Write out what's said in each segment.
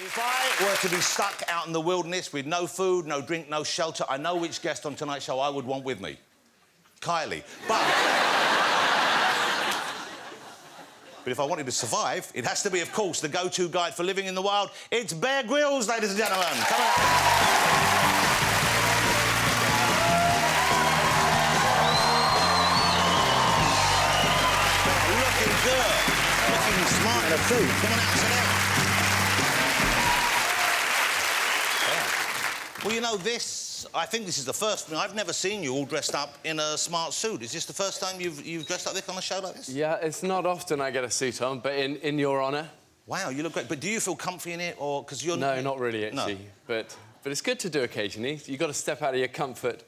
If I were to be stuck out in the wilderness with no food, no drink, no shelter, I know which guest on tonight's show I would want with me. Kylie. But if I wanted to survive, it has to be, of course, the go-to guide for living in the wild. It's Bear Grylls, ladies and gentlemen. Come on. Looking good. Looking smart in a suit. Come on out, sit down. Well, you know, I think this is the first... I've never seen you all dressed up in a smart suit. Is this the first time you've dressed like this on a show like this? Yeah, it's not often I get a suit on, but in your honour. Wow, you look great. But do you feel comfy in it, or... because you're... No, not really, actually. No. But it's good to do occasionally. You've got to step out of your comfort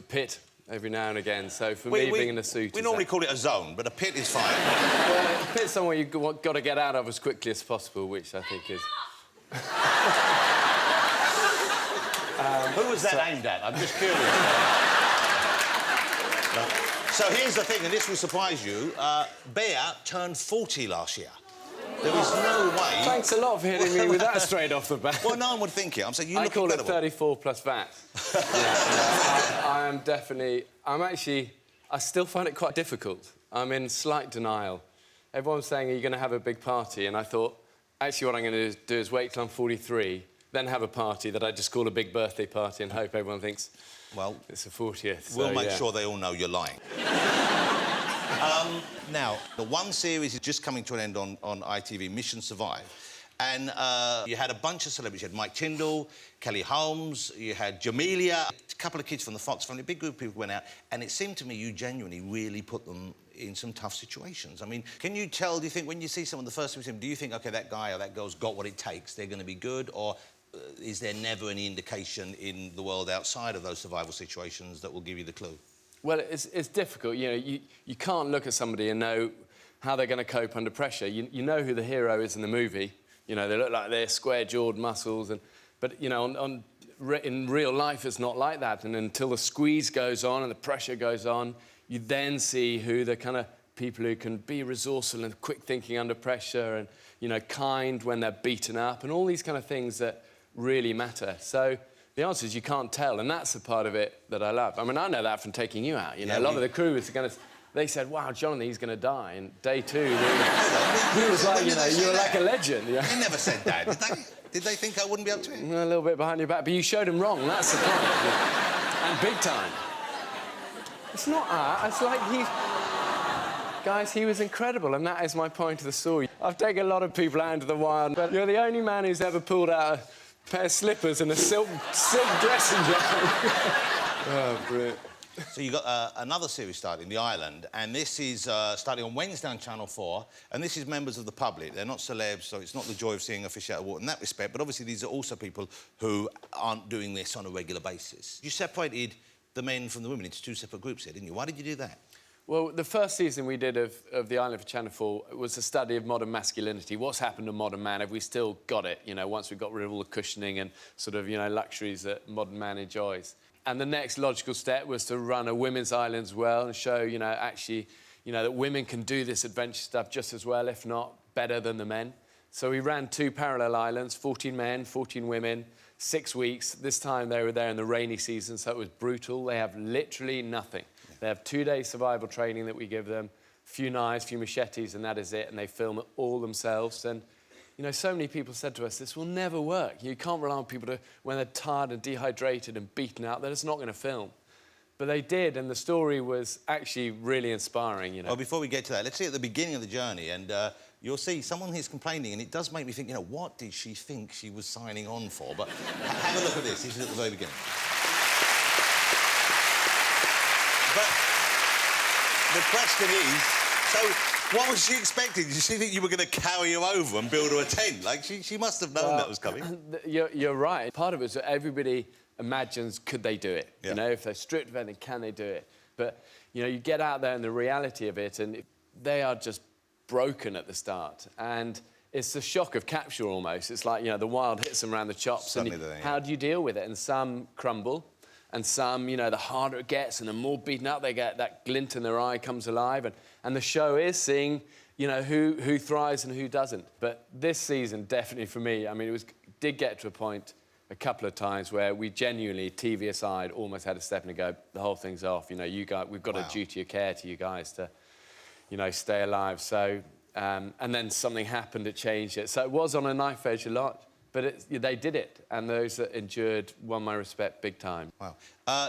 pit every now and again. So for me, being in a suit... We normally call it a zone, but a pit is fine. Well, a pit's somewhere you've got to get out of as quickly as possible, which I think is... Who was that aimed at? I'm just curious. So here's the thing, and this will surprise you. Bear turned 40 last year. There is no way... Thanks a lot for hitting me with that straight off the bat. Well, no one would think it. I'm saying you look incredible. I call it 34 plus VAT. I am definitely... I still find it quite difficult. I'm in slight denial. Everyone's saying, are you going to have a big party? And I thought, actually, what I'm going to do is wait till I'm 43... then have a party that I just call a big birthday party and hope everyone thinks, well, it's the 40th. We'll make sure they all know you're lying. Now, the one series is just coming to an end on ITV, Mission Survive. And you had a bunch of celebrities. You had Mike Tyndall, Kelly Holmes, you had Jamelia, a couple of kids from the Fox family, a big group of people went out, and it seemed to me you genuinely really put them in some tough situations. I mean, can you tell, do you think, when you see someone the first time you see them, do you think, OK, that guy or that girl's got what it takes, they're going to be good, or is there never any indication in the world outside of those survival situations that will give you the clue? Well, it's difficult. You know, you can't look at somebody and know how they're going to cope under pressure. You know who the hero is in the movie. You know, they look like they're square-jawed muscles, but, you know, in real life, it's not like that. And until the squeeze goes on and the pressure goes on, you then see who the kind of people who can be resourceful and quick-thinking under pressure and, you know, kind when they're beaten up and all these kind of things that really matter. So the answer is you can't tell, and that's the part of it that I love. I mean, I know that from taking you out. You know, a lot of the crew was going to... They said, wow, Jonathan, he's going to die. And day two, he was like, you know, you were like a legend. Yeah? They never said that, did they? Did they think I wouldn't be able to? A little bit behind your back, but you showed him wrong, that's the point. Yeah. And big time. It's not art, it's like he... Guys, he was incredible, and that is my point of the story. I've taken a lot of people out into the wild, but you're the only man who's ever pulled out a pair of slippers and a silk dressing gown. Oh, brilliant. So you got another series starting, The Island, and this is starting on Wednesday on Channel 4, and this is members of the public. They're not celebs, so it's not the joy of seeing a fish out of water in that respect, but obviously these are also people who aren't doing this on a regular basis. You separated the men from the women into two separate groups here, didn't you? Why did you do that? Well, the first season we did of The Island for Channel 4 was a study of modern masculinity. What's happened to modern man? Have we still got it, you know, once we've got rid of all the cushioning and sort of, you know, luxuries that modern man enjoys? And the next logical step was to run a women's island as well and show, you know, actually, you know, that women can do this adventure stuff just as well, if not better than the men. So we ran two parallel islands, 14 men, 14 women, 6 weeks. This time they were there in the rainy season, so it was brutal. They have literally nothing. They have 2-day survival training that we give them, a few knives, a few machetes, and that is it, and they film it all themselves. And, you know, so many people said to us, this will never work. You can't rely on people to, when they're tired and dehydrated and beaten out, they're just not going to film. But they did, and the story was actually really inspiring, you know. Well, before we get to that, let's see at the beginning of the journey, and you'll see someone is complaining, and it does make me think, you know, what did she think she was signing on for? But have a look at this. This is at the very beginning. But the question is, so what was she expecting? Did she think you were going to carry her over and build her a tent? Like, she must have known that was coming. You're right. Part of it is that everybody imagines, could they do it? Yeah. You know, if they're stripped of anything, can they do it? But, you know, you get out there and the reality of it, and they are just broken at the start. And it's the shock of capture, almost. It's like, you know, the wild hits them around the chops. Suddenly and how do you deal with it? And some crumble. And some, you know, the harder it gets and the more beaten up they get, that glint in their eye comes alive. And the show is seeing, you know, who thrives and who doesn't. But this season, definitely for me, I mean, did get to a point a couple of times where we genuinely, TV aside, almost had to step in and go, the whole thing's off. You know, you guys, we've got a duty of care to you guys to, you know, stay alive. So, and then something happened that changed it. So it was on a knife edge a lot, but they did it. And those that endured won my respect big time. Wow.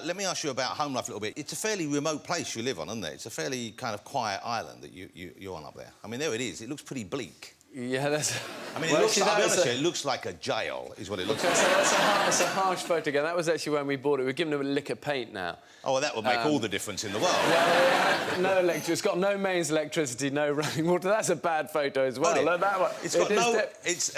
Let me ask you about home life a little bit. It's a fairly remote place you live on, isn't it? It's a fairly kind of quiet island that you're on up there. I mean, there it is. It looks pretty bleak. Yeah, that's... I mean, I'll be honest, it looks like a jail, is what it looks like. So that's a harsh photo again. That was actually when we bought it. We're giving it a lick of paint now. Oh, well, that would make all the difference in the world. Yeah, no electricity. It's got no mains electricity, no running water. That's a bad photo as well. Look, that one. It's got no...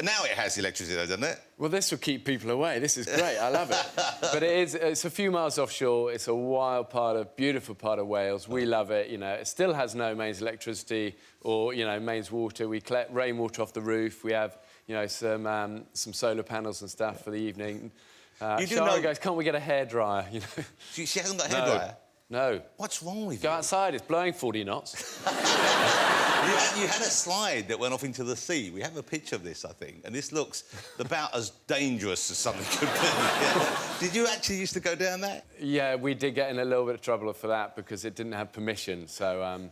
Now it has electricity, though, doesn't it? Well, this will keep people away. This is great. I love it. But it's a few miles offshore. It's a wild part of, beautiful part of Wales. We love it. You know, it still has no mains electricity or, you know, mains water. We collect rainwater off the roof. We have, you know, some solar panels and stuff for the evening. You do know... goes, can't we get a hairdryer? You know. She hasn't got a hairdryer? No. What's wrong with you? Go outside. It's blowing 40 knots. You had a slide that went off into the sea. We have a picture of this, I think, and this looks about as dangerous as something could be. Yeah. Did you actually used to go down that? Yeah, we did get in a little bit of trouble for that because it didn't have permission, so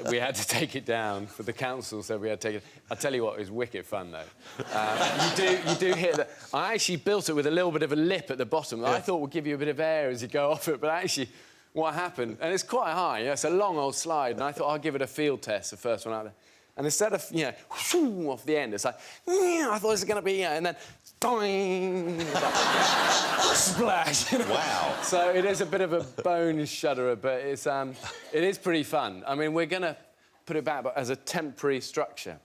we had to take it down for the council, so we had to take it... I'll tell you what, it was wicked fun, though. You do hit the... I actually built it with a little bit of a lip at the bottom that I thought would give you a bit of air as you go off it, but actually... What happened, and it's quite high, you know, it's a long old slide, and I thought I'll give it a field test, the first one out there. And instead of, you know, whoosh, off the end, it's like, I thought it was going to be, yeah, and then, doing, splash. You know? Wow. So it is a bit of a bone shudderer, but it is pretty fun. I mean, we're going to put it back as a temporary structure.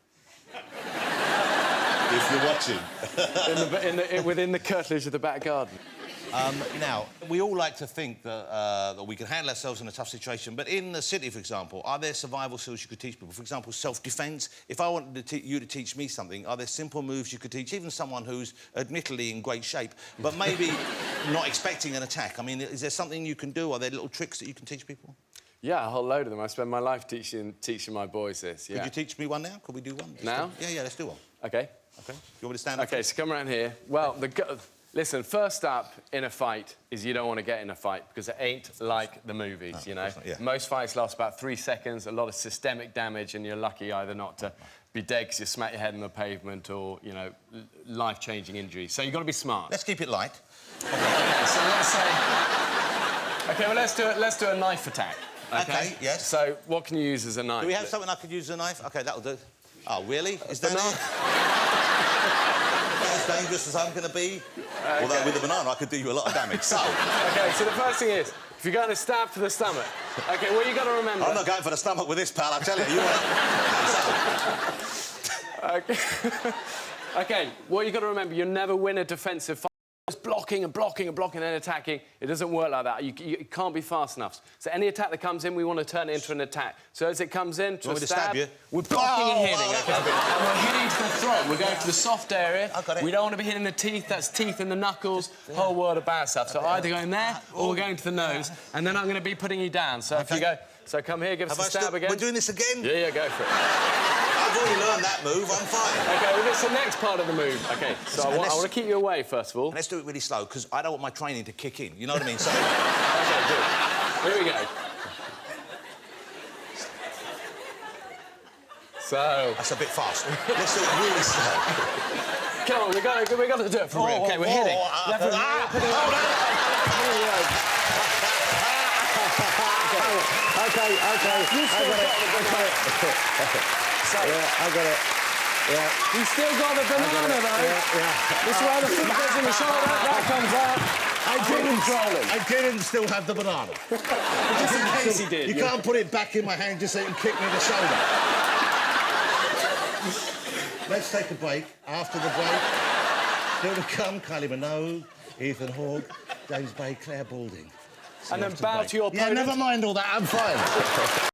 If you're watching. Within the curtilage of the back garden. Now, we all like to think that we can handle ourselves in a tough situation, but in the city, for example, are there survival skills you could teach people? For example, self-defence. If I wanted you to teach me something, are there simple moves you could teach even someone who's admittedly in great shape, but maybe not expecting an attack? I mean, is there something you can do? Are there little tricks that you can teach people? Yeah, a whole load of them. I spend my life teaching my boys this, yeah. Could you teach me one now? Could we do one? Now? Yeah, let's do one. OK. OK. You want me to stand up? OK, so come around here. Well, listen, first up in a fight is you don't want to get in a fight because it ain't like the movies, you know? Yeah. Most fights last about 3 seconds, a lot of systemic damage, and you're lucky either not to be dead because you smack your head on the pavement or, you know, life-changing injuries. So you've got to be smart. Let's keep it light. OK, so let's say... OK, well, let's do a knife attack. OK, yes. So what can you use as a knife? Do we have something I could use as a knife? OK, that'll do. Oh, really? Is that as dangerous as I'm going to be? Okay. Although with a banana I could do you a lot of damage, so... OK, so the first thing is, if you're going to stab for the stomach, OK, what you got to remember... I'm not going for the stomach with this, pal, I tell you. OK. OK, what you got to remember, you'll never win a defensive fight. Just blocking and blocking and blocking and then attacking. It doesn't work like that. You can't be fast enough. So any attack that comes in, we want to turn it into an attack. So as it comes in, to stab you? We're blocking and hitting, OK? And we're hitting to the throat. We're going to the soft area. I got it. We don't want to be hitting the teeth. That's teeth in the knuckles. Whole world of bad stuff. So either going there or we're going to the nose. And then I'm going to be putting you down. So if you go... So come here, give us a stab again. We're doing this again? Yeah, go for it. I've already learned that move, I'm fine. OK, well, that's the next part of the move. OK, so I want to keep you away, first of all. Let's do it really slow, because I don't want my training to kick in. You know what I mean? So... OK, good. Here we go. So... That's a bit fast. Let's do it really slow. Come on, we got to do it for real. OK, we're hitting. Okay. I got it. Yeah. You still got the banana, though. Yeah. This is where the foot goes in the shoulder. That comes out. I didn't still have the banana. Just in case he did. You can't put it back in my hand just so you can kick me in the shoulder. Let's take a break. After the break, still to come, Kylie Minogue, Ethan Hawke, James Bay, Claire Balding. And then bow to your opponent. Yeah, never mind all that, I'm fine.